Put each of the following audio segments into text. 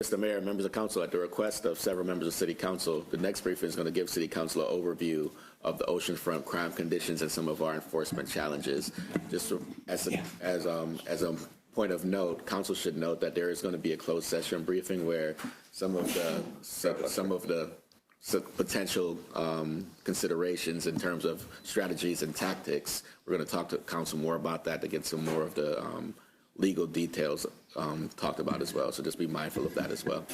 Mr. Mayor, members of council, at the request of several members of City Council, the next briefing is going to give City Council an overview of the oceanfront crime conditions and some of our enforcement challenges. Just as a point of note, council should note that there is going to be a closed session briefing where some of the potential considerations in terms of strategies and tactics. We're going to talk to council more about that to get some more of the legal details talked about as well. So just be mindful of that as well.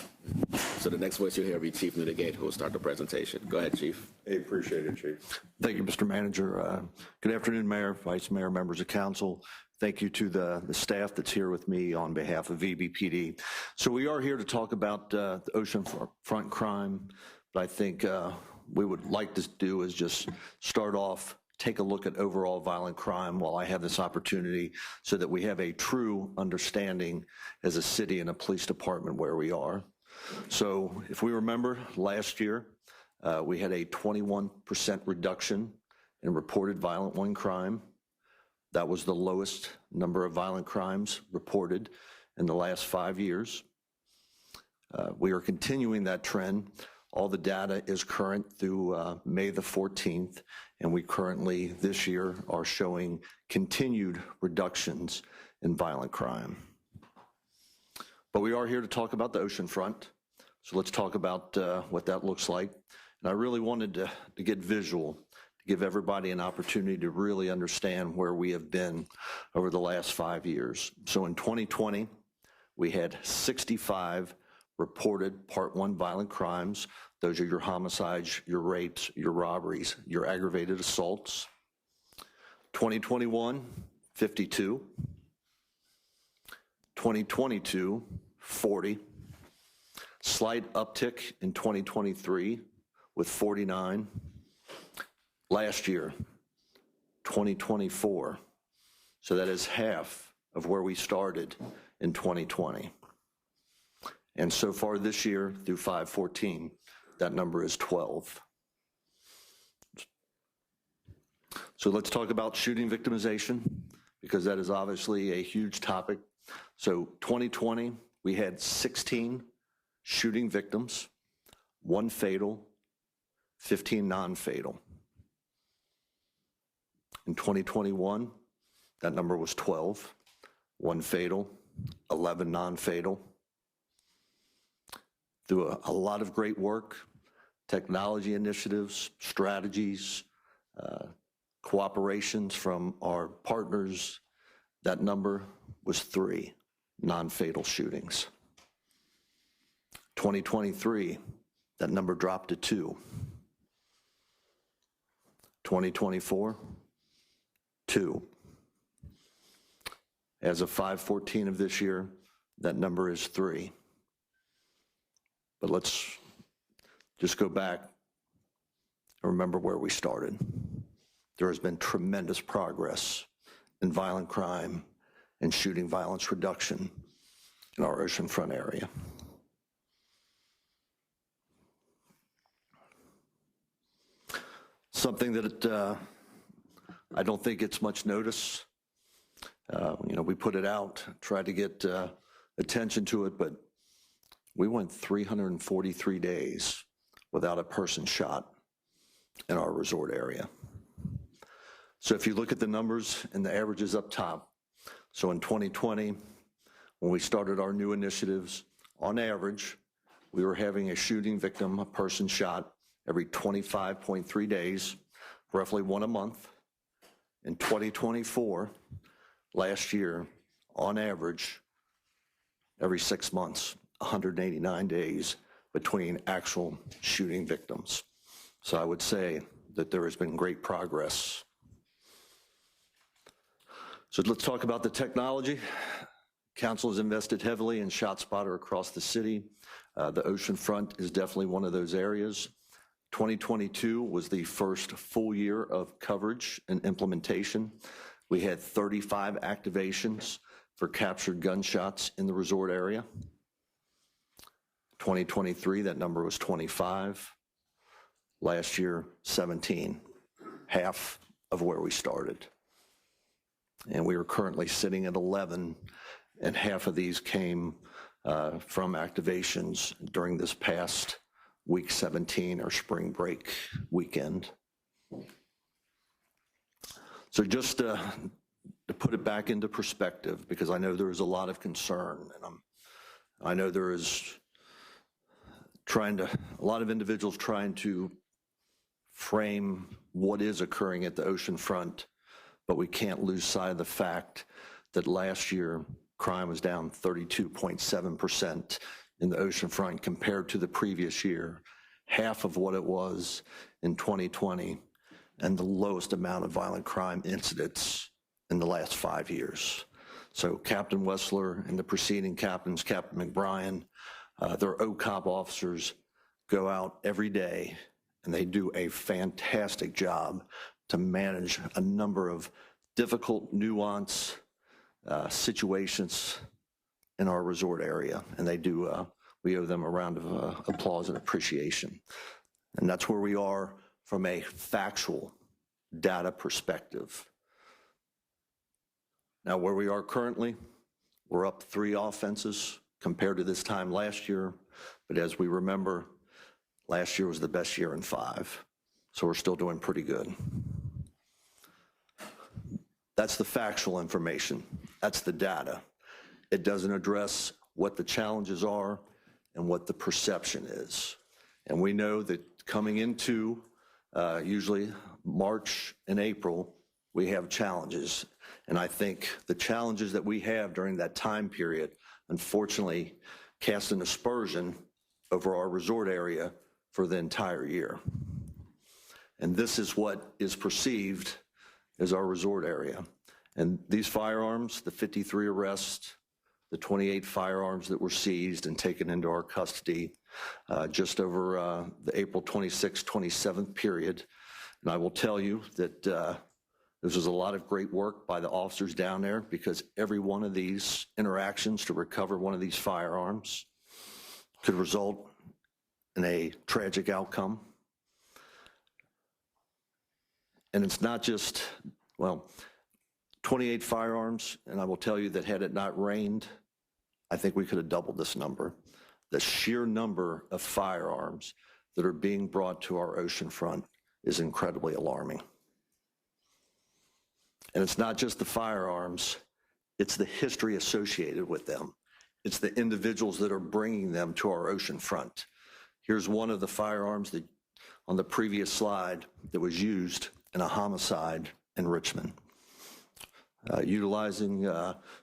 So the next voice you'll hear will be Chief Neudigate, who will start the presentation. Go ahead, Chief. Hey, appreciate it, Chief. Thank you, Mr. Manager. Good afternoon, Mayor, Vice Mayor, members of council. Thank you to the staff that's here with me on behalf of VBPD. So we are here to talk about the oceanfront crime, but I think we would like to do is just start off, take a look at overall violent crime while I have this opportunity so that we have a true understanding as a city and a police department where we are. So if we remember last year, we had a 21% reduction in reported violent one crime. That was the lowest number of violent crimes reported in the last 5 years. We are continuing that trend. All the data is current through May the 14th, and we currently this year are showing continued reductions in violent crime. But we are here to talk about the oceanfront, so let's talk about what that looks like. And I really wanted to get visual, to give everybody an opportunity to really understand where we have been over the last 5 years. So in 2020, we had 65 reported Part 1 violent crimes. Those are your homicides, your rapes, your robberies, your aggravated assaults. 2021, 52. 2022, 40. Slight uptick in 2023 with 49. Last year, 2024. So that is half of where we started in 2020. And so far this year, through 5/14, that number is 12. So let's talk about shooting victimization, because that is obviously a huge topic. So 2020, we had 16 shooting victims, 1 fatal, 15 non-fatal. In 2021, that number was 12, 1 fatal, 11 non-fatal. Through a lot of great work, technology initiatives, strategies, cooperations from our partners, that number was 3 non-fatal shootings. 2023, that number dropped to 2. 2024, 2. As of 5/14 of this year, that number is 3. But let's just go back and remember where we started. There has been tremendous progress in violent crime and shooting violence reduction in our oceanfront area. Something that I don't think gets much notice. We put it out, tried to get attention to it, but we went 343 days without a person shot in our resort area. So if you look at the numbers and the averages up top, so in 2020, when we started our new initiatives, on average, we were having a shooting victim, a person shot, every 25.3 days, roughly 1 a month. In 2024, last year, on average, every 6 months, 189 days between actual shooting victims. So I would say that there has been great progress. So let's talk about the technology. Council has invested heavily in ShotSpotter across the city. The oceanfront is definitely one of those areas. 2022 was the first full year of coverage and implementation. We had 35 activations for captured gunshots in the resort area. 2023, that number was 25. Last year, 17, half of where we started. And we are currently sitting at 11, and half of these came from activations during this past week 17 or spring break weekend. So just to put it back into perspective, because I know there is a lot of concern, and I know there is a lot of individuals trying to frame what is occurring at the oceanfront, but we can't lose sight of the fact that last year crime was down 32.7% in the oceanfront compared to the previous year, half of what it was in 2020, and the lowest amount of violent crime incidents in the last 5 years. So Captain Wessler and the preceding captains, Captain McBrien, their OCOP officers go out every day and they do a fantastic job to manage a number of difficult, nuanced situations in our resort area. And they do, we owe them a round of applause and appreciation. And that's where we are from a factual data perspective. Now, where we are currently, we're up 3 offenses compared to this time last year. But as we remember, last year was the best year in 5. So we're still doing pretty good. That's the factual information. That's the data. It doesn't address what the challenges are and what the perception is. And we know that coming into usually March and April, we have challenges. And I think the challenges that we have during that time period, unfortunately, cast an aspersion over our resort area for the entire year. And this is what is perceived as our resort area. And these firearms, the 53 arrests, the 28 firearms that were seized and taken into our custody just over the April 26th, 27th period. And I will tell you that this was a lot of great work by the officers down there, because every one of these interactions to recover one of these firearms could result in a tragic outcome. And it's not just, well, 28 firearms, and I will tell you that had it not rained, I think we could have doubled this number. The sheer number of firearms that are being brought to our oceanfront is incredibly alarming. And it's not just the firearms, it's the history associated with them. It's the individuals that are bringing them to our oceanfront. Here's one of the firearms that on the previous slide that was used in a homicide in Richmond. Utilizing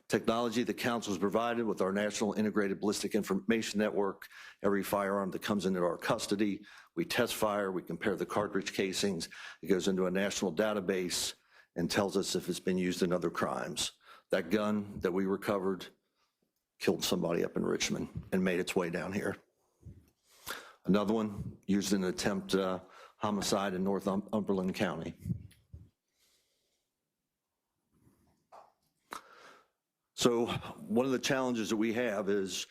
technology that council has provided with our National Integrated Ballistic Information Network, every firearm that comes into our custody, we test fire, we compare the cartridge casings, it goes into a national database and tells us if it's been used in other crimes. That gun that we recovered killed somebody up in Richmond and made its way down here. Another one used in an attempt homicide in Northumberland County. So one of the challenges that we have is,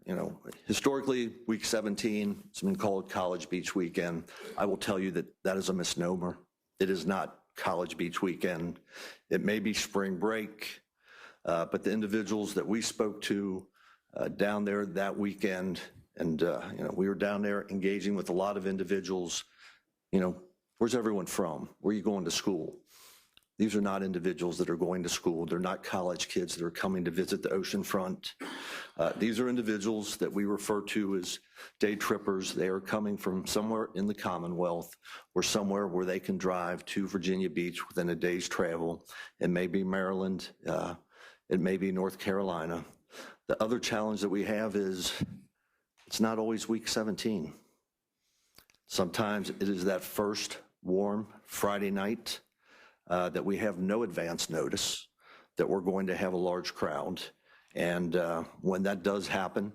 you know, historically, week 17, it's been called College Beach Weekend. I will tell you that that is a misnomer. It is not College Beach Weekend. It may be spring break, but the individuals that we spoke to down there that weekend, and you know, we were down there engaging with a lot of individuals. You know, where's everyone from? Where are you going to school? These are not individuals that are going to school. They're not college kids that are coming to visit the oceanfront. These are individuals that we refer to as day trippers. They are coming from somewhere in the Commonwealth or somewhere where they can drive to Virginia Beach within a day's travel. It may be Maryland. It may be North Carolina. The other challenge that we have is it's not always week 17. Sometimes it is that first warm Friday night that we have no advance notice that we're going to have a large crowd. And when that does happen,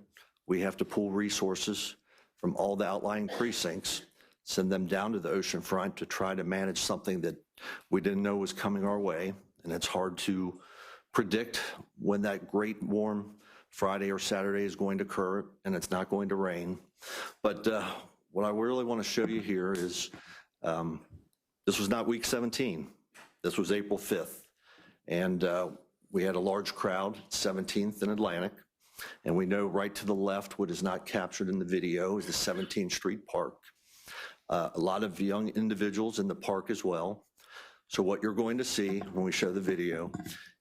we have to pull resources from all the outlying precincts, send them down to the oceanfront to try to manage something that we didn't know was coming our way. And it's hard to predict when that great warm Friday or Saturday is going to occur, and it's not going to rain. But what I really want to show you here is this was not week 17. This was April 5th. And we had a large crowd, 17th and Atlantic. And we know right to the left, what is not captured in the video is the 17th Street Park. A lot of young individuals in the park as well. So what you're going to see when we show the video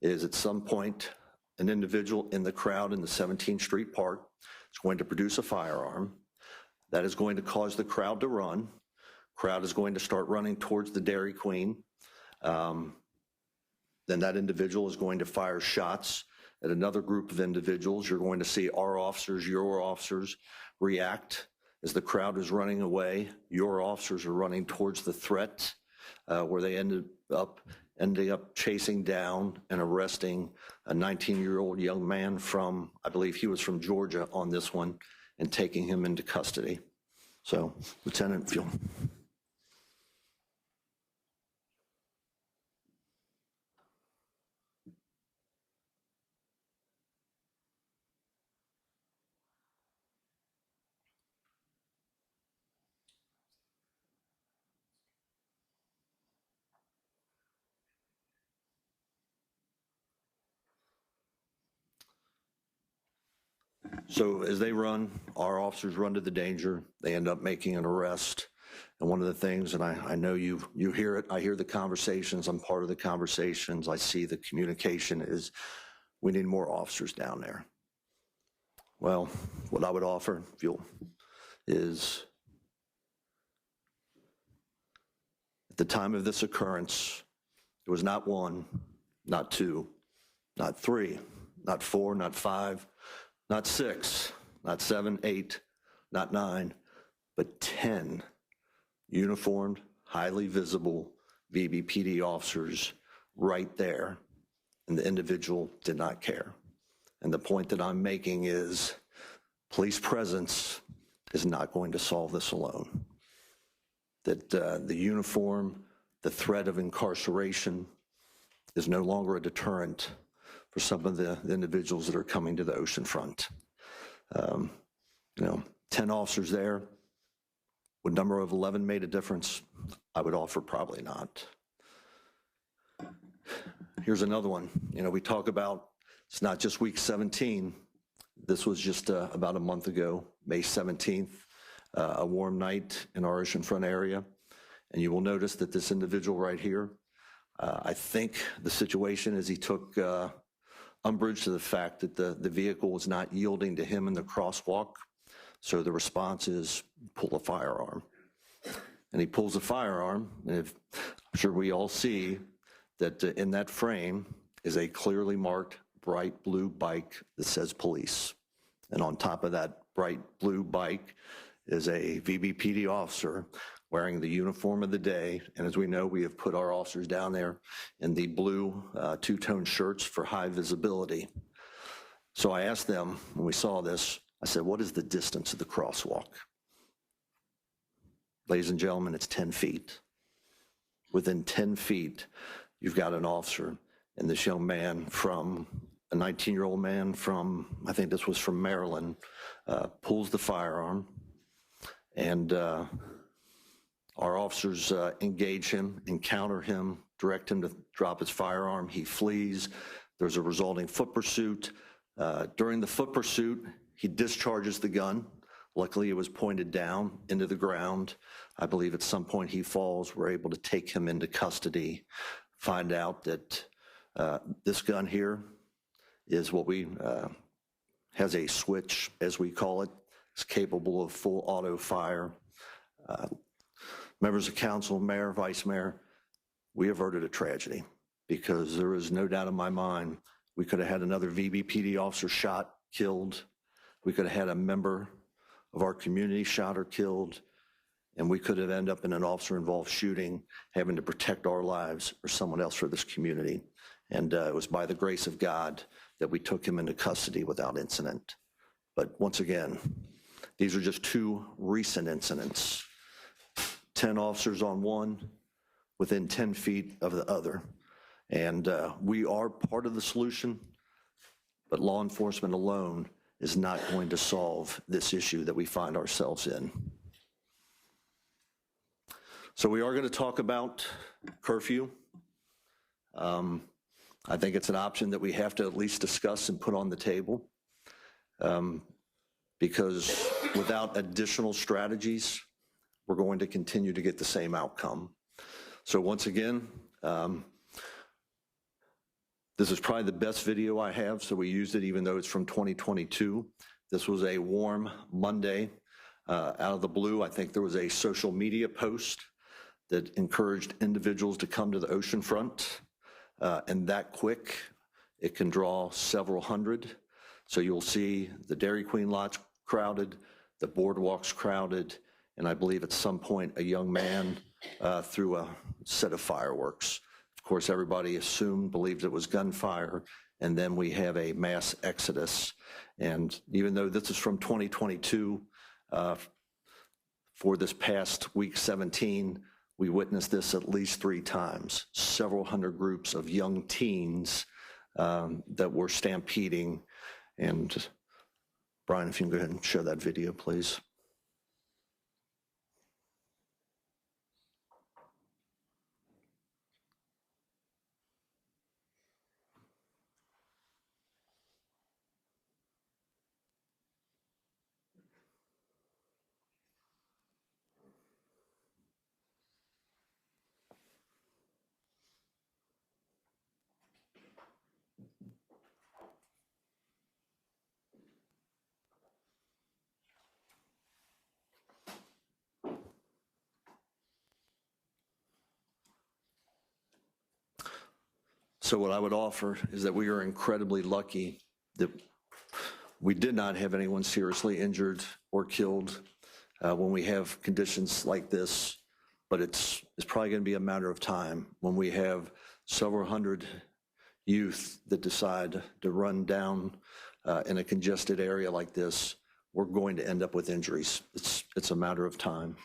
is at some point, an individual in the crowd in the 17th Street Park is going to produce a firearm. That is going to cause the crowd to run. Crowd is going to start running towards the Dairy Queen. Then that individual is going to fire shots at another group of individuals. You're going to see our officers, your officers react as the crowd is running away. Your officers are running towards the threat where they ending up chasing down and arresting a 19-year-old young man from, I believe he was from Georgia on this one, and taking him into custody. So, Lieutenant, if you'll. So as they run, our officers run to the danger. They end up making an arrest. And one of the things, and I know you hear it, I hear the conversations, I'm part of the conversations, I see the communication is, we need more officers down there. Well, what I would offer, if you'll, is at the time of this occurrence, there was not one, not two, not three, not four, not five, not six, not seven, eight, not nine, but 10 uniformed, highly visible VBPD officers right there, and the individual did not care. And the point that I'm making is police presence is not going to solve this alone. That the uniform, the threat of incarceration is no longer a deterrent for some of the individuals that are coming to the Oceanfront. 10 officers there, would number of 11 made a difference? I would offer probably not. Here's another one. We talk about, it's not just week 17. This was just about a month ago, May 17th, a warm night in our Oceanfront area. And you will notice that this individual right here, I think the situation is he took umbrage to the fact that the vehicle was not yielding to him in the crosswalk. So the response is pull a firearm. And he pulls a firearm, and I'm sure we all see that in that frame is a clearly marked bright blue bike that says police. And on top of that bright blue bike is a VBPD officer wearing the uniform of the day. And as we know, we have put our officers down there in the blue two-tone shirts for high visibility. So I asked them, when we saw this, I said, what is the distance of the crosswalk? Ladies and gentlemen, it's 10 feet. Within 10 feet, you've got an officer, and this young man from, a 19-year-old man from, I think this was from Maryland, pulls the firearm, and our officers engage him, encounter him, direct him to drop his firearm. He flees. There's a resulting foot pursuit. During the foot pursuit, he discharges the gun. Luckily, it was pointed down into the ground. I believe at some point he falls. We're able to take him into custody, find out that this gun here is what we, has a switch, as we call it. It's capable of full auto fire. Members of council, mayor, vice mayor, we averted a tragedy because there is no doubt in my mind we could have had another VBPD officer shot, killed. We could have had a member of our community shot or killed, and we could have ended up in an officer-involved shooting, having to protect our lives or someone else for this community. And it was by the grace of God that we took him into custody without incident. But once again, these are just two recent incidents. 10 officers on one, within 10 feet of the other. And we are part of the solution, but law enforcement alone is not going to solve this issue that we find ourselves in. So we are going to talk about curfew. I think it's an option that we have to at least discuss and put on the table. because without additional strategies, we're going to continue to get the same outcome. So once again, this is probably the best video I have, so we used it even though it's from 2022. This was a warm Monday. Out of the blue, I think there was a social media post that encouraged individuals to come to the oceanfront, and that quick, it can draw several hundred. So you'll see the Dairy Queen lots crowded, the boardwalks crowded, and I believe at some point a young man threw a set of fireworks. Of course, everybody believed it was gunfire, and then we have a mass exodus. And even though this is from 2022, for this past week 17, we witnessed this at least 3 times. Several hundred groups of young teens that were stampeding. And Brian, if you can go ahead and show that video, please. So what I would offer is that we are incredibly lucky that we did not have anyone seriously injured or killed when we have conditions like this, but it's probably going to be a matter of time when we have several hundred youth that decide to run down in a congested area like this. We're going to end up with injuries. It's a matter of time.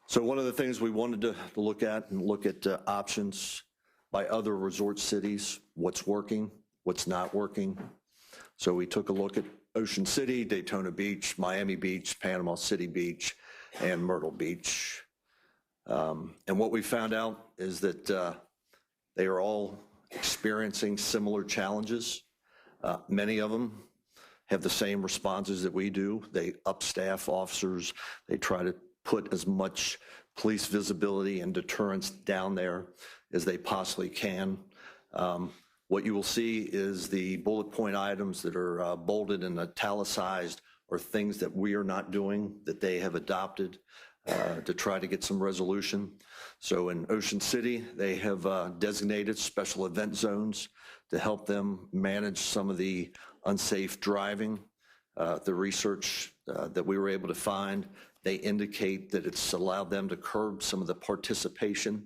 So one of the things we wanted to look at options by other resort cities, what's working, what's not working. So we took a look at Ocean City, Daytona Beach, Miami Beach, Panama City Beach, and Myrtle Beach. And what we found out is that they are all experiencing similar challenges. Many of them have the same responses that we do. They upstaff officers. They try to put as much police visibility and deterrence down there as they possibly can. What you will see is the bullet point items that are bolded and italicized are things that we are not doing, that they have adopted to try to get some resolution. So in Ocean City, they have designated special event zones to help them manage some of the unsafe driving. The research that we were able to find, they indicate that it's allowed them to curb some of the participation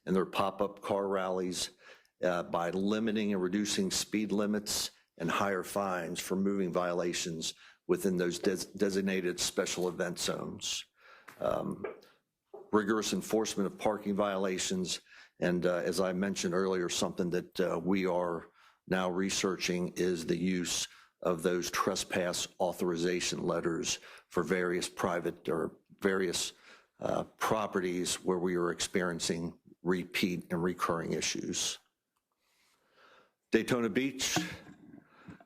in their pop-up car rallies by limiting and reducing speed limits and higher fines for moving violations within those designated special event zones. Rigorous enforcement of parking violations, and as I mentioned earlier, something that we are now researching is the use of those trespass authorization letters for various private or various properties where we are experiencing repeat and recurring issues. Daytona Beach,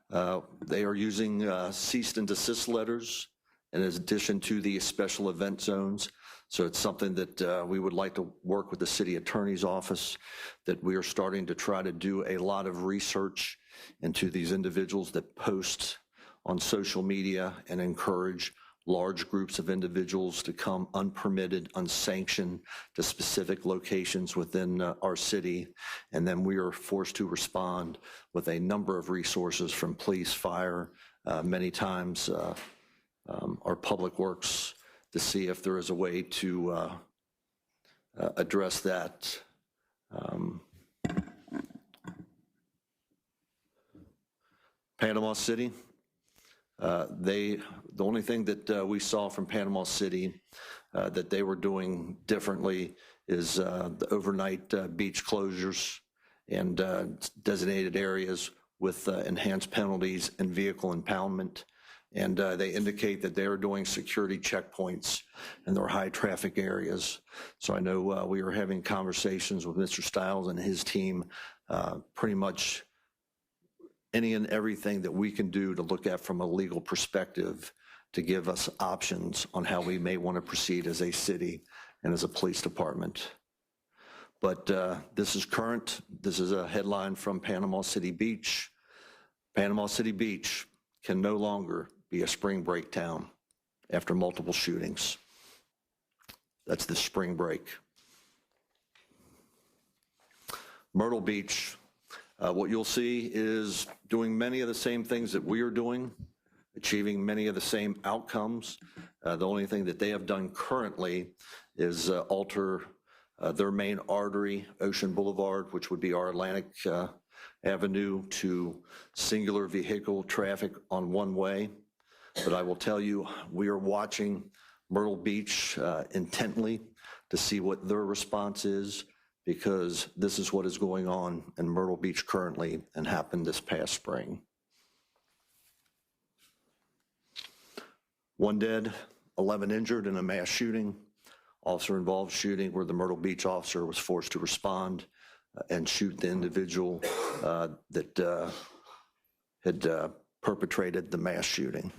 they are using cease and desist letters in addition to the special event zones. So it's something that we would like to work with the city attorney's office, that we are starting to try to do a lot of research into these individuals that post on social media and encourage large groups of individuals to come unpermitted, unsanctioned to specific locations within our city. And then we are forced to respond with a number of resources from police, fire, many times our public works, to see if there is a way to address that. Panama City, the only thing that we saw from Panama City that they were doing differently is the overnight beach closures and designated areas with enhanced penalties and vehicle impoundment. And they indicate that they are doing security checkpoints in their high traffic areas. So I know we were having conversations with Mr. Stiles and his team, pretty much any and everything that we can do to look at from a legal perspective to give us options on how we may want to proceed as a city and as a police department. But this is current. This is a headline from Panama City Beach. Panama City Beach can no longer be a spring break town after multiple shootings. That's the spring break. Myrtle Beach, what you'll see is doing many of the same things that we are doing, achieving many of the same outcomes. The only thing that they have done currently is alter their main artery, Ocean Boulevard, which would be our Atlantic Avenue, to singular vehicle traffic on one way. But I will tell you, we are watching Myrtle Beach intently to see what their response is, because this is what is going on in Myrtle Beach currently and happened this past spring. 1 dead, 11 injured in a mass shooting, officer-involved shooting where the Myrtle Beach officer was forced to respond and shoot the individual that had perpetrated the mass shooting.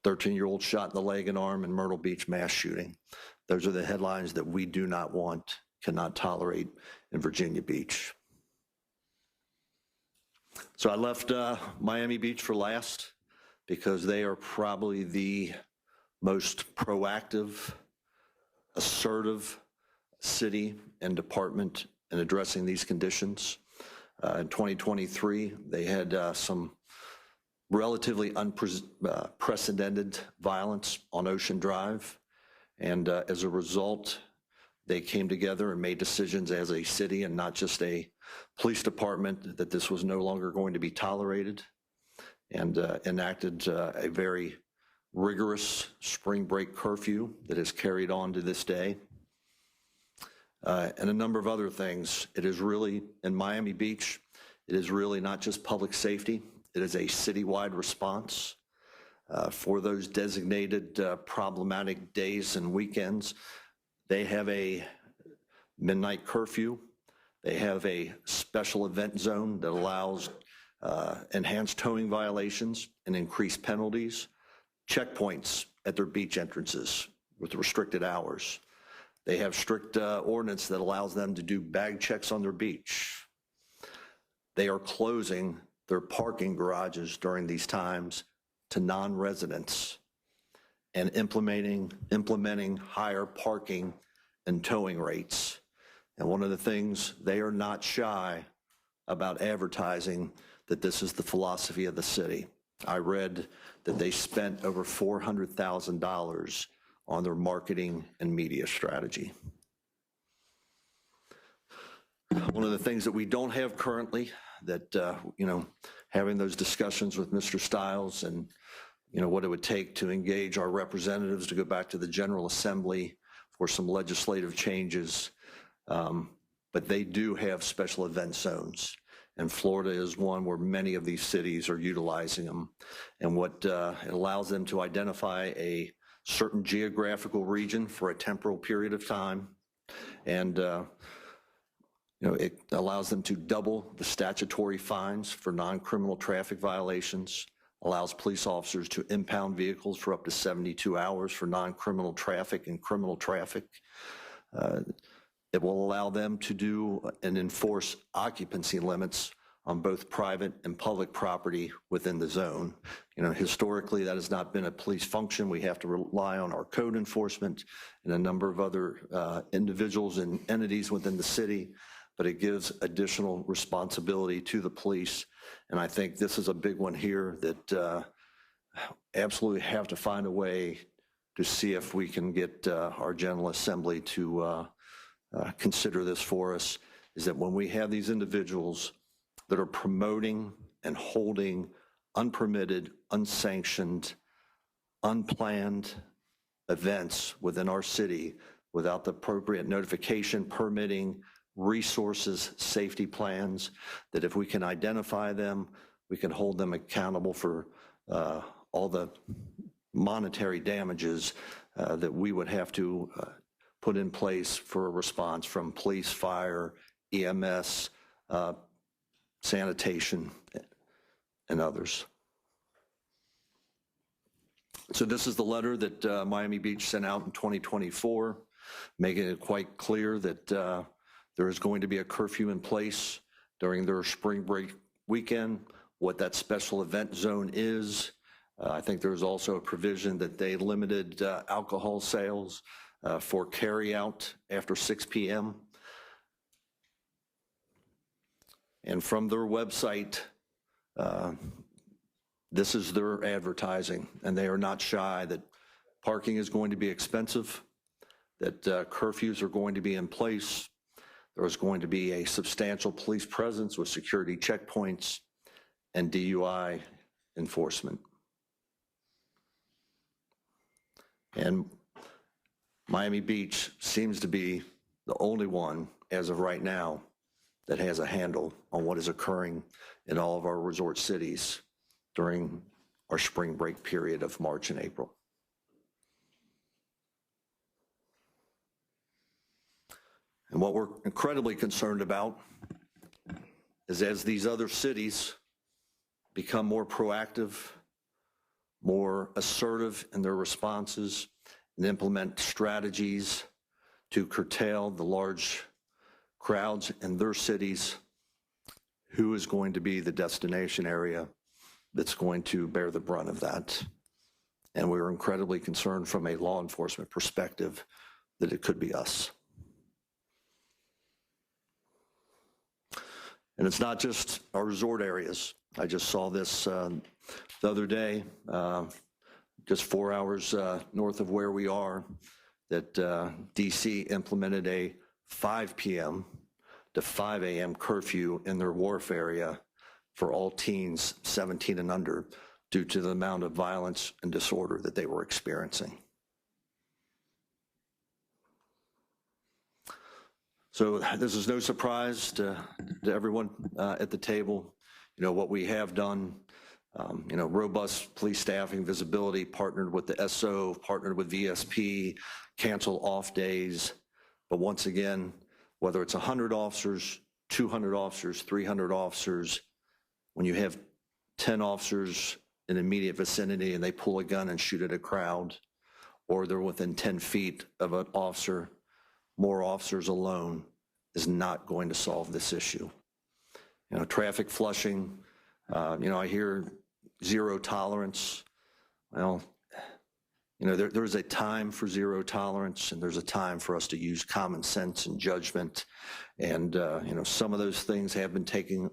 13-year-old shot in the leg and arm in Myrtle Beach mass shooting. Those are the headlines that we do not want, cannot tolerate in Virginia Beach. So I left Miami Beach for last because they are probably the most proactive, assertive city and department in addressing these conditions. In 2023, they had some relatively unprecedented violence on Ocean Drive. And as a result, they came together and made decisions as a city and not just a police department that this was no longer going to be tolerated, and enacted a very rigorous spring break curfew that is carried on to this day. And a number of other things. It is really, in Miami Beach, it is really not just public safety, it is a citywide response. For those designated problematic days and weekends, they have a midnight curfew. They have a special event zone that allows enhanced towing violations and increased penalties, checkpoints at their beach entrances with restricted hours. They have strict ordinance that allows them to do bag checks on their beach. They are closing their parking garages during these times to non-residents and implementing higher parking and towing rates. And one of the things, they are not shy about advertising that this is the philosophy of the city. I read that they spent over $400,000 on their marketing and media strategy. One of the things that we don't have currently that, having those discussions with Mr. Stiles and, what it would take to engage our representatives to go back to the General Assembly for some legislative changes. But they do have special event zones. And Florida is one where many of these cities are utilizing them. And what it allows them to identify a certain geographical region for a temporal period of time. And it allows them to double the statutory fines for non-criminal traffic violations, allows police officers to impound vehicles for up to 72 hours for non-criminal traffic and criminal traffic. It will allow them to do and enforce occupancy limits on both private and public property within the zone. Historically, that has not been a police function. We have to rely on our code enforcement and a number of other individuals and entities within the city, but it gives additional responsibility to the police. And I think this is a big one here that absolutely have to find a way to see if we can get our General Assembly to consider this for us, is that when we have these individuals that are promoting and holding unpermitted, unsanctioned, unplanned events within our city without the appropriate notification, permitting, resources, safety plans, that if we can identify them, we can hold them accountable for all the monetary damages that we would have to put in place for a response from police, fire, EMS, sanitation, and others. So this is the letter that Miami Beach sent out in 2024, making it quite clear that there is going to be a curfew in place during their spring break weekend, what that special event zone is. I think there's also a provision that they limited alcohol sales for carry out after 6 p.m. And from their website, this is their advertising, and they are not shy that parking is going to be expensive, that curfews are going to be in place. There is going to be a substantial police presence with security checkpoints and DUI enforcement. And Miami Beach seems to be the only one, as of right now, that has a handle on what is occurring in all of our resort cities during our spring break period of March and April. And what we're incredibly concerned about is as these other cities become more proactive, more assertive in their responses, and implement strategies to curtail the large crowds in their cities, who is going to be the destination area that's going to bear the brunt of that? And we're incredibly concerned from a law enforcement perspective that it could be us. And it's not just our resort areas. I just saw this the other day, just 4 hours north of where we are, that DC implemented a 5 p.m. to 5 a.m. curfew in their wharf area for all teens 17 and under due to the amount of violence and disorder that they were experiencing. So this is no surprise to everyone at the table. You know, what we have done, robust police staffing, visibility, partnered with the SO, partnered with VSP, cancel off days. But once again, whether it's 100 officers, 200 officers, 300 officers, when you have 10 officers in immediate vicinity and they pull a gun and shoot at a crowd, or they're within 10 feet of an officer, more officers alone is not going to solve this issue. Traffic flushing, I hear zero tolerance. Well, there's a time for zero tolerance, and there's a time for us to use common sense and judgment. And, some of those things have been taken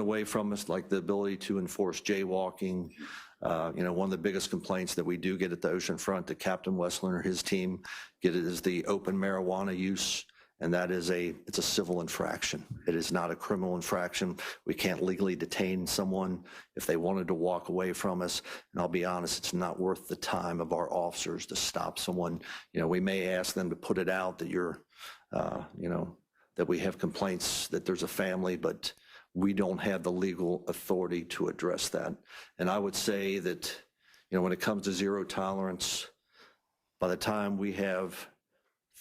away from us, like the ability to enforce jaywalking. One of the biggest complaints that we do get at the Oceanfront, that Captain Westland or his team get, is the open marijuana use. And that is it's a civil infraction. It is not a criminal infraction. We can't legally detain someone if they wanted to walk away from us. And I'll be honest, it's not worth the time of our officers to stop someone. We may ask them to put it out that that we have complaints that there's a family, but we don't have the legal authority to address that. And I would say that, when it comes to zero tolerance, by the time we have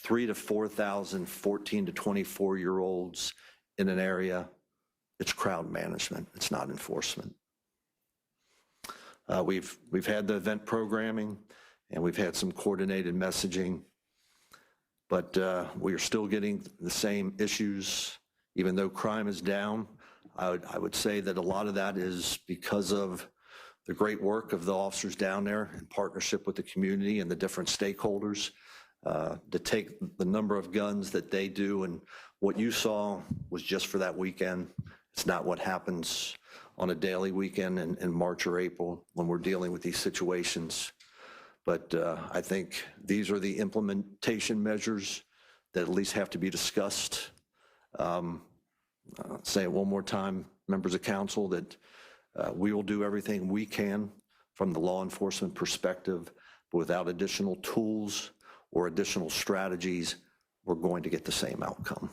3,000 to 4,000 14 to 24-year-olds in an area, it's crowd management. It's not enforcement. We've had the event programming, and we've had some coordinated messaging, but we are still getting the same issues. Even though crime is down, I would say that a lot of that is because of the great work of the officers down there in partnership with the community and the different stakeholders. To take the number of guns that they do, and what you saw was just for that weekend. It's not what happens on a daily weekend in March or April when we're dealing with these situations. But I think these are the implementation measures that at least have to be discussed. Say it one more time, members of council, that we will do everything we can from the law enforcement perspective, but without additional tools or additional strategies, we're going to get the same outcome.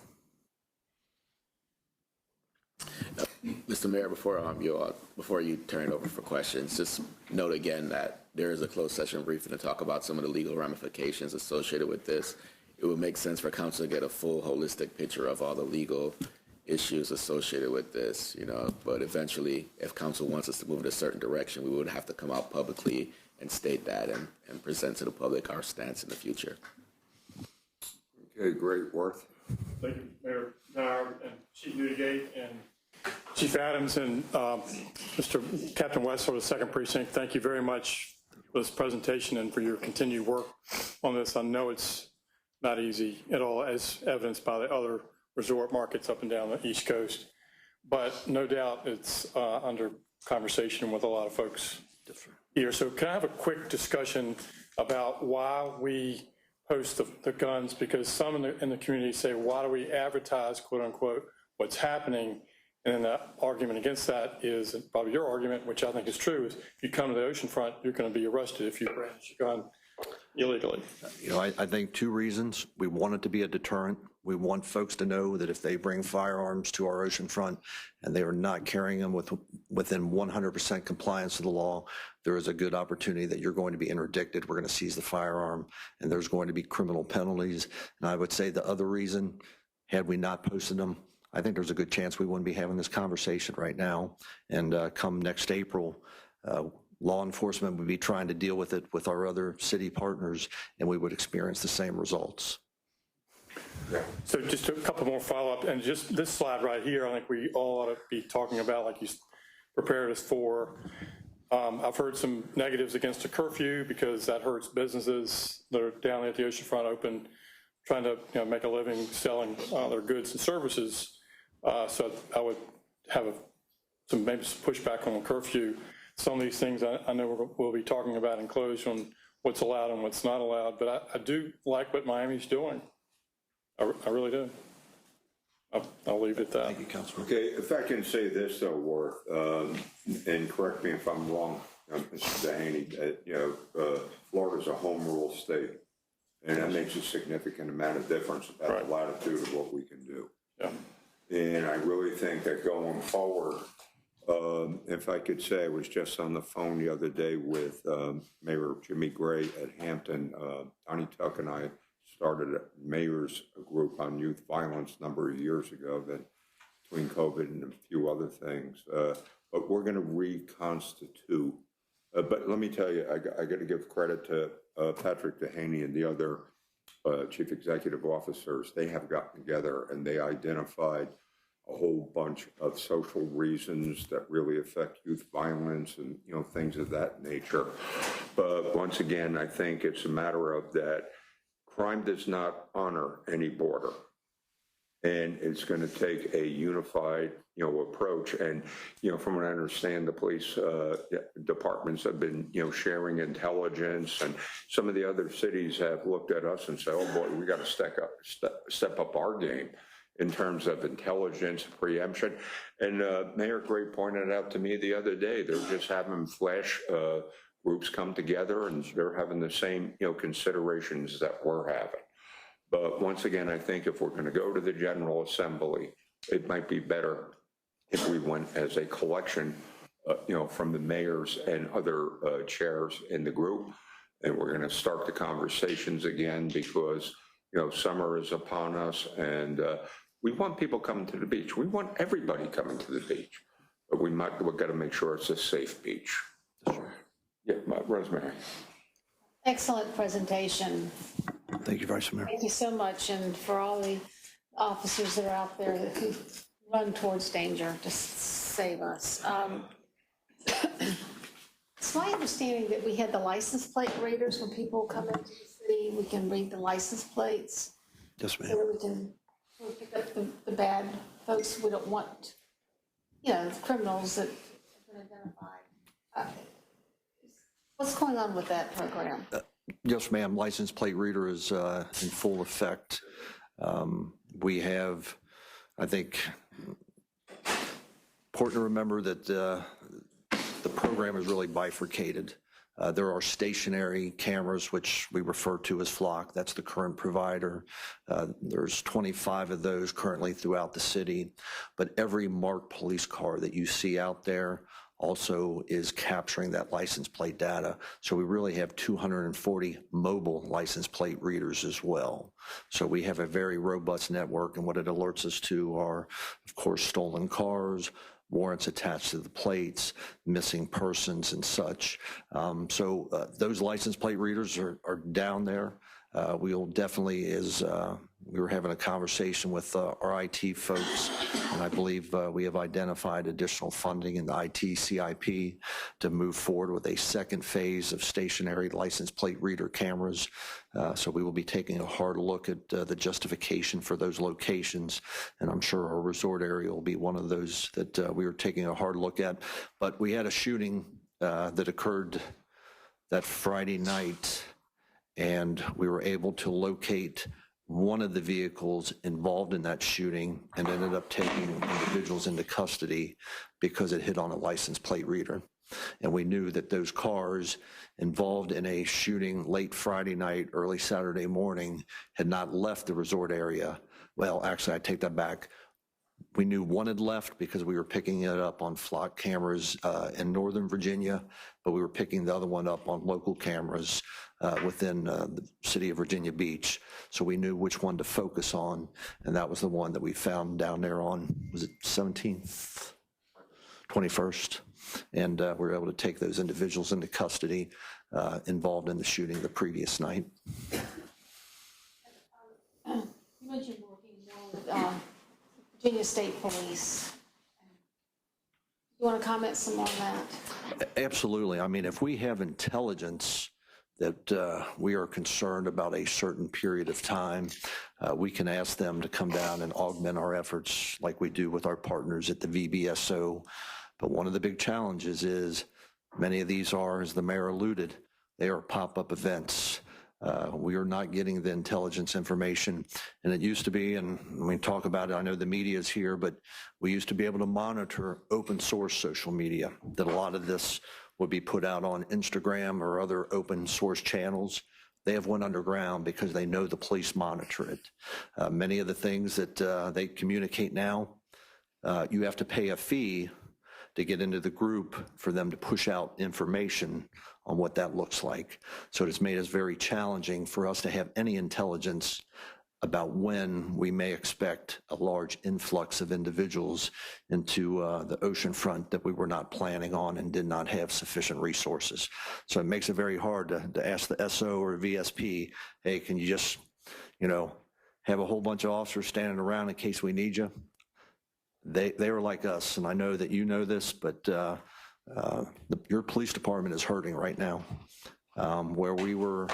Mr. Mayor, before you turn it over for questions, just note again that there is a closed session briefing to talk about some of the legal ramifications associated with this. It would make sense for council to get a full holistic picture of all the legal issues associated with this, but eventually, if council wants us to move in a certain direction, we would have to come out publicly and state that and present to the public our stance in the future. Okay, great, Worth. Thank you, Mayor Nair and Chief Neudigate and Chief Adams and Mr. Captain West for the 2nd Precinct. Thank you very much for this presentation and for your continued work on this. I know it's not easy at all, as evidenced by the other resort markets up and down the East Coast, but no doubt it's under conversation with a lot of folks here. So can I have a quick discussion about why we post the guns? Because some in the community say, why do we advertise, quote unquote, what's happening? And then the argument against that is, and probably your argument, which I think is true, is if you come to the Oceanfront, you're going to be arrested if you brandish your gun illegally. I think 2 reasons. We want it to be a deterrent. We want folks to know that if they bring firearms to our Oceanfront and they are not carrying them within 100% compliance with the law, there is a good opportunity that you're going to be interdicted. We're going to seize the firearm, and there's going to be criminal penalties. And I would say the other reason, had we not posted them, I think there's a good chance we wouldn't be having this conversation right now. And come next April, law enforcement would be trying to deal with it with our other city partners, and we would experience the same results. So just a couple more follow-up, and just this slide right here, I think we all ought to be talking about, like you prepared us for. I've heard some negatives against a curfew because that hurts businesses that are down at the Oceanfront open, trying to make a living selling their goods and services. So I would have maybe some pushback on the curfew. Some of these things I know we'll be talking about in close on what's allowed and what's not allowed, but I do like what Miami's doing. I really do. I'll leave it at that. Thank you, Councilman. Okay, if I can say this though, Worth, and correct me if I'm wrong, Mr. Dehaney, Florida's a home rule state, and that makes a significant amount of difference about the latitude of what we can do. Yeah. And I really think that going forward, if I could say, I was just on the phone the other day with Mayor Jimmy Gray at Hampton. Donnie Tuck and I started a mayor's group on youth violence a number of years ago, that between COVID and a few other things. But we're going to reconstitute. But let me tell you, I got to give credit to Patrick Dehaney and the other chief executive officers. They have gotten together and they identified a whole bunch of social reasons that really affect youth violence and things of that nature. But once again, I think it's a matter of that crime does not honor any border, and it's going to take a unified approach. And from what I understand, the police departments have been sharing intelligence, and some of the other cities have looked at us and said, oh boy, we got to step up our game in terms of intelligence, preemption. And Mayor Gray pointed out to me the other day, they're just having flash groups come together, and they're having the same considerations that we're having. But once again, I think if we're going to go to the General Assembly, it might be better if we went as a collection, from the mayors and other chairs in the group. And we're going to start the conversations again because summer is upon us, and we want people coming to the beach. We want everybody coming to the beach, but we've got to make sure it's a safe beach. Yeah, Rosemary. Excellent presentation. Thank you, Vice Mayor. Thank you so much, and for all the officers that are out there who run towards danger to save us. It's my understanding that we had the license plate readers. When people come into the city, we can read the license plates. Yes, ma'am. So that we can pick up the bad folks we don't want, the criminals that have been identified. What's going on with that program? Yes, ma'am. License plate reader is in full effect. We have, I think, important to remember that the program is really bifurcated. There are stationary cameras, which we refer to as flock. That's the current provider. There's 25 of those currently throughout the city. But every marked police car that you see out there, also is capturing that license plate data. So we really have 240 mobile license plate readers as well. So we have a very robust network, and what it alerts us to are, of course, stolen cars, warrants attached to the plates, missing persons and such. Those license plate readers are down there. We'll definitely, we were having a conversation with our IT folks, and I believe we have identified additional funding in the IT CIP to move forward with a second phase of stationary license plate reader cameras. So we will be taking a hard look at the justification for those locations, and I'm sure our resort area will be one of those that we are taking a hard look at. But we had a shooting that occurred that Friday night, and we were able to locate one of the vehicles involved in that shooting and ended up taking individuals into custody because it hit on a license plate reader. And we knew that those cars involved in a shooting late Friday night, early Saturday morning had not left the resort area. Well, actually, I take that back. We knew one had left because we were picking it up on flock cameras in Northern Virginia, but we were picking the other one up on local cameras within the city of Virginia Beach. So we knew which one to focus on, and that was the one that we found down there on, was it 17th? 21st. And we were able to take those individuals into custody involved in the shooting the previous night. You mentioned working more with Virginia State Police. You want to comment some more on that? Absolutely. I mean, if we have intelligence that we are concerned about a certain period of time, we can ask them to come down and augment our efforts like we do with our partners at the VBSO. But one of the big challenges is many of these are, as the mayor alluded, they are pop-up events. We are not getting the intelligence information. And it used to be, and we talk about it, I know the media is here, but we used to be able to monitor open source social media, that a lot of this would be put out on Instagram or other open source channels. They have went underground because they know the police monitor it. Many of the things that they communicate now, you have to pay a fee to get into the group for them to push out information on what that looks like. So it's made us very challenging for us to have any intelligence about when we may expect a large influx of individuals into the oceanfront that we were not planning on and did not have sufficient resources. So it makes it very hard to ask the SO or VSP, hey, can you just, have a whole bunch of officers standing around in case we need you? They are like us, and I know that you know this, but your police department is hurting right now. Where we were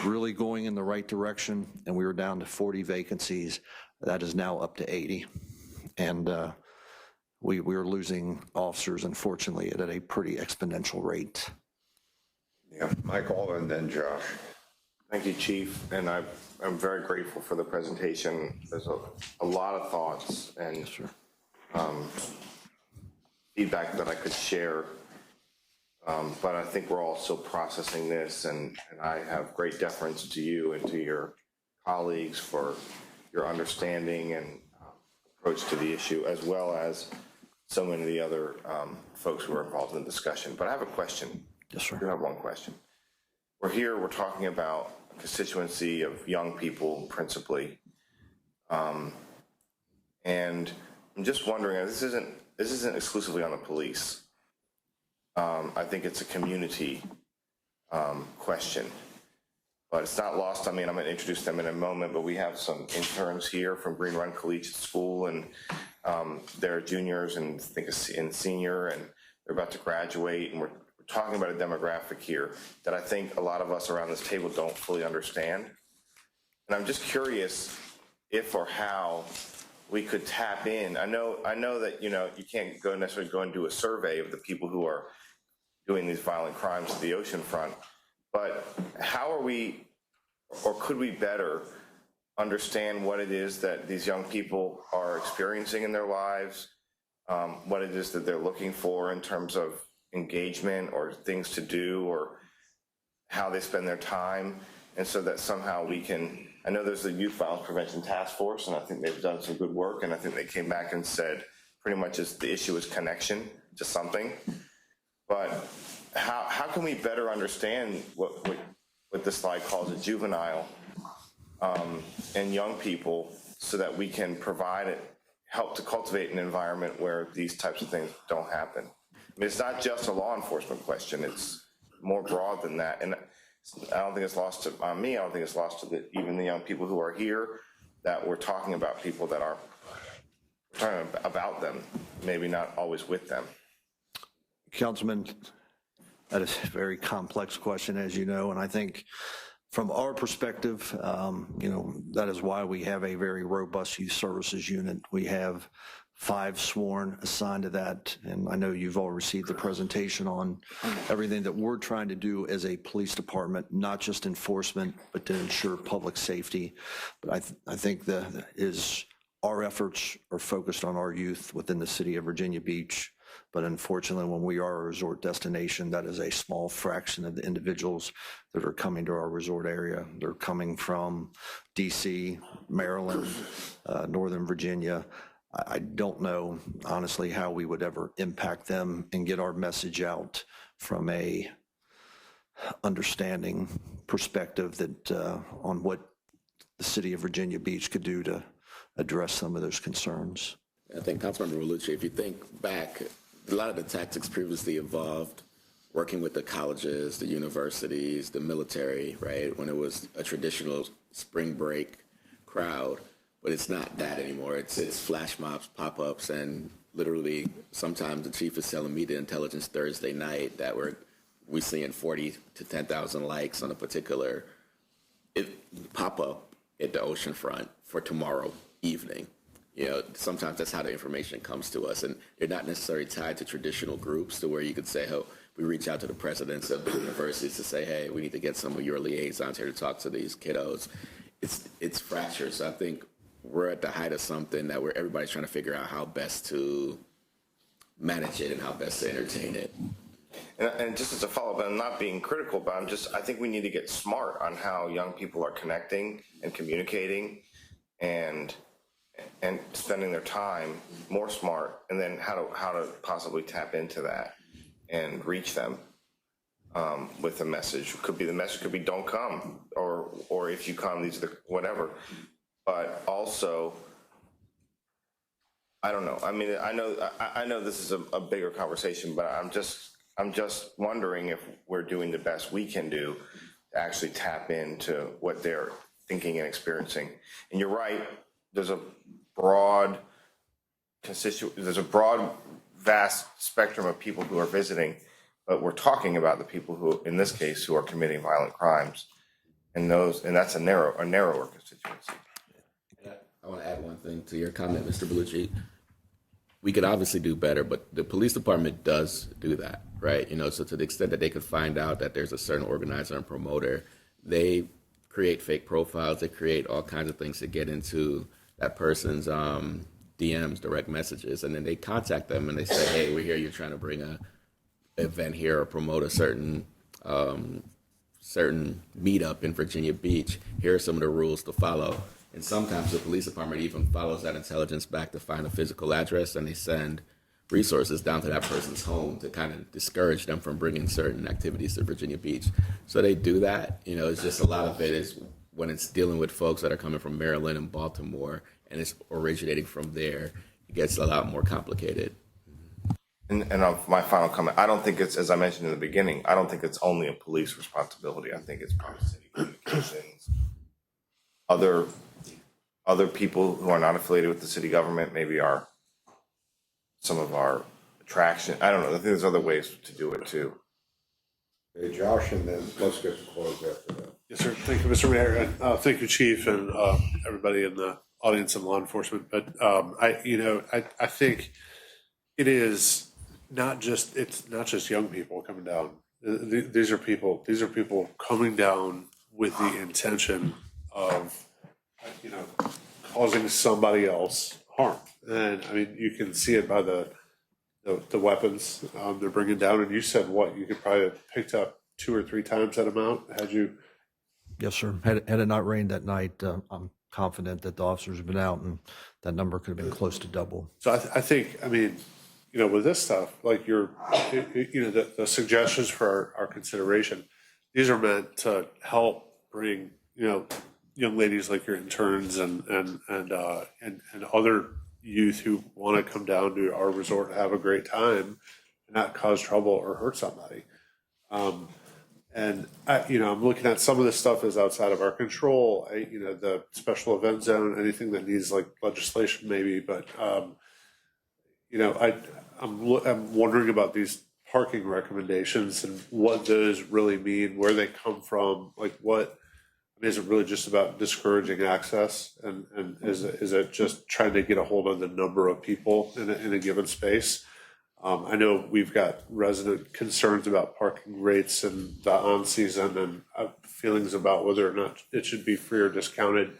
really going in the right direction and we were down to 40 vacancies, that is now up to 80. And we are losing officers, unfortunately, at a pretty exponential rate. Yeah, Michael and then Josh. Thank you, Chief, and I'm very grateful for the presentation. There's a lot of thoughts and feedback that I could share, but I think we're all still processing this, and I have great deference to you and to your colleagues for your understanding and approach to the issue, as well as so many of the other folks who are involved in the discussion. But I have a question. Yes, sir. I do have one question. We're talking about a constituency of young people principally, and I'm just wondering, this isn't exclusively on the police. I think it's a community question, but it's not lost on me, and I'm going to introduce them in a moment, but we have some interns here from Green Run Collegiate School, and they're juniors and I think in senior, and they're about to graduate, and we're talking about a demographic here that I think a lot of us around this table don't fully understand. And I'm just curious if or how we could tap in. I know that you can't necessarily go and do a survey of the people who are doing these violent crimes at the oceanfront, but how are we, or could we better understand what it is that these young people are experiencing in their lives, what it is that they're looking for in terms of engagement or things to do, or how they spend their time, and so that somehow we can, I know there's the Youth Violence Prevention Task Force, and I think they've done some good work, and I think they came back and said pretty much the issue is connection to something. But how can we better understand what this slide calls a juvenile and young people so that we can help to cultivate an environment where these types of things don't happen? I mean, it's not just a law enforcement question. It's more broad than that. And I don't think it's lost on me. I don't think it's lost to even the young people who are here, that we're talking about people that are talking about them, maybe not always with them. Councilman, that is a very complex question, as you know, and I think from our perspective, that is why we have a very robust youth services unit. We have 5 sworn assigned to that, and I know you've all received the presentation on everything that we're trying to do as a police department, not just enforcement, but to ensure public safety. But I think our efforts are focused on our youth within the city of Virginia Beach. But unfortunately, when we are a resort destination, that is a small fraction of the individuals that are coming to our resort area. They're coming from DC, Maryland, Northern Virginia. I don't know, honestly, how we would ever impact them and get our message out from a understanding perspective that on what the city of Virginia Beach could do to address some of those concerns. I think Councilmember Bellucci, if you think back, a lot of the tactics previously involved working with the colleges, the universities, the military, right, when it was a traditional spring break crowd. But it's not that anymore. It's flash mobs, pop-ups, and literally sometimes the chief is telling me the intelligence Thursday night that we're seeing 40 to 10,000 likes on a particular pop-up at the Oceanfront for tomorrow evening. Sometimes that's how the information comes to us, and they're not necessarily tied to traditional groups to where you could say, oh, we reach out to the presidents of the universities to say, hey, we need to get some of your liaisons here to talk to these kiddos. It's fractured. So I think we're at the height of something that everybody's trying to figure out how best to manage it and how best to entertain it. And just as a follow-up, I'm not being critical, but I think we need to get smart on how young people are connecting and communicating and spending their time more smart, and then how to possibly tap into that and reach them with a message. The message could be don't come, or if you come, these are whatever. But also, I don't know. I mean, I know this is a bigger conversation, but I'm just wondering if we're doing the best we can do to actually tap into what they're thinking and experiencing. And you're right. There's a broad, vast spectrum of people who are visiting, but we're talking about the people who, in this case, who are committing violent crimes, and that's a narrower constituency. I want to add one thing to your comment, Mr. Bellucci. We could obviously do better, but the police department does do that, right? So to the extent that they could find out that there's a certain organizer and promoter, they create fake profiles, they create all kinds of things to get into that person's DMs, direct messages, and then they contact them and they say, hey, we're here, you're trying to bring an event here or promote a certain meetup in Virginia Beach. Here are some of the rules to follow. And sometimes the police department even follows that intelligence back to find a physical address, and they send resources down to that person's home to kind of discourage them from bringing certain activities to Virginia Beach. So they do that. It's just a lot of it is when it's dealing with folks that are coming from Maryland and Baltimore, and it's originating from there, it gets a lot more complicated. And my final comment, I don't think it's, as I mentioned in the beginning, I don't think it's only a police responsibility. I think it's probably city communications. Other people who are not affiliated with the city government maybe are some of our attraction. I don't know. I think there's other ways to do it too. Hey, Josh, and then let's get closed after that. Yes, sir. Thank you, Mr. Mayor. And thank you, Chief, and everybody in the audience and law enforcement. But I think it's not just young people coming down. These are people coming down with the intention of causing somebody else harm. And I mean, you can see it by the weapons they're bringing down. And you said you could probably have picked up 2 or 3 times that amount had you. Yes, sir. Had it not rained that night, I'm confident that the officers have been out and that number could have been close to double. So I think, with this stuff, like the suggestions for our consideration, these are meant to help bring, young ladies like your interns and other youth who want to come down to our resort and have a great time and not cause trouble or hurt somebody. And I'm looking at some of this stuff is outside of our control. The special event zone, anything that needs like legislation maybe, but I'm wondering about these parking recommendations and what those really mean, where they come from, like is it really just about discouraging access, and is it just trying to get a hold of the number of people in a given space? I know we've got resident concerns about parking rates and the on-season and feelings about whether or not it should be free or discounted.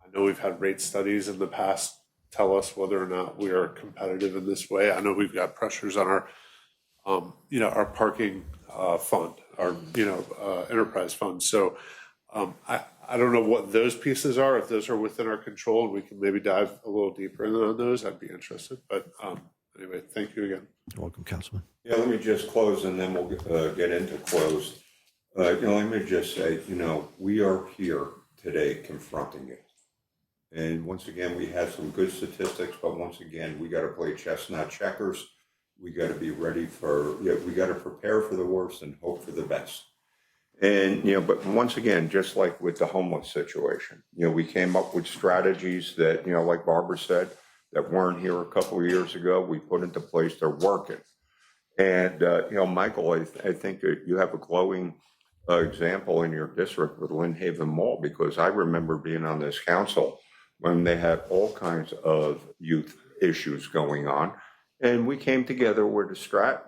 I know we've had rate studies in the past tell us whether or not we are competitive in this way. I know we've got pressures on our, our parking fund, our, enterprise fund. So I don't know what those pieces are. If those are within our control and we can maybe dive a little deeper on those, I'd be interested. But anyway, thank you again. You're welcome, Councilman. Yeah, let me just close and then we'll get into closed. Let me just say, we are here today confronting it. And once again, we have some good statistics, but once again, we got to play chess, not checkers. We got to be ready we got to prepare for the worst and hope for the best. And, but once again, just like with the homeless situation, we came up with strategies that, like Barbara said, that weren't here a couple of years ago. We put into place, they're working. And, Michael, I think that you have a glowing example in your district with Lynn Haven Mall, because I remember being on this council when they had all kinds of youth issues going on. And we came together with a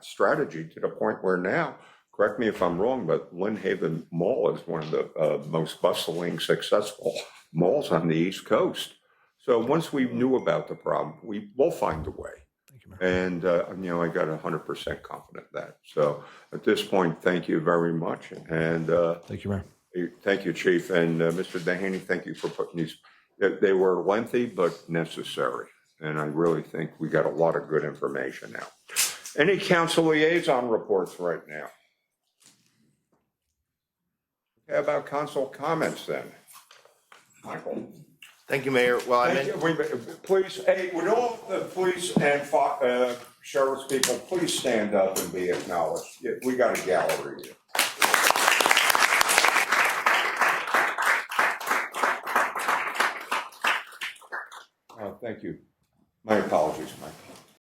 strategy to the point where now, correct me if I'm wrong, but Lynn Haven Mall is one of the most bustling, successful malls on the East Coast. So once we knew about the problem, we'll find a way. Thank you, Mayor. And, I got 100% confident in that. So at this point, thank you very much. And Thank you, Mayor. thank you, Chief. And Mr. Dehaney, thank you for putting these. They were lengthy, but necessary. And I really think we got a lot of good information now. Any council liaison reports right now? How about council comments then? Michael? Thank you, Mayor. Well, Please, hey, would all the police and sheriff's people please stand up and be acknowledged? Yeah, we got a gallery here. Thank you. My apologies, Mike.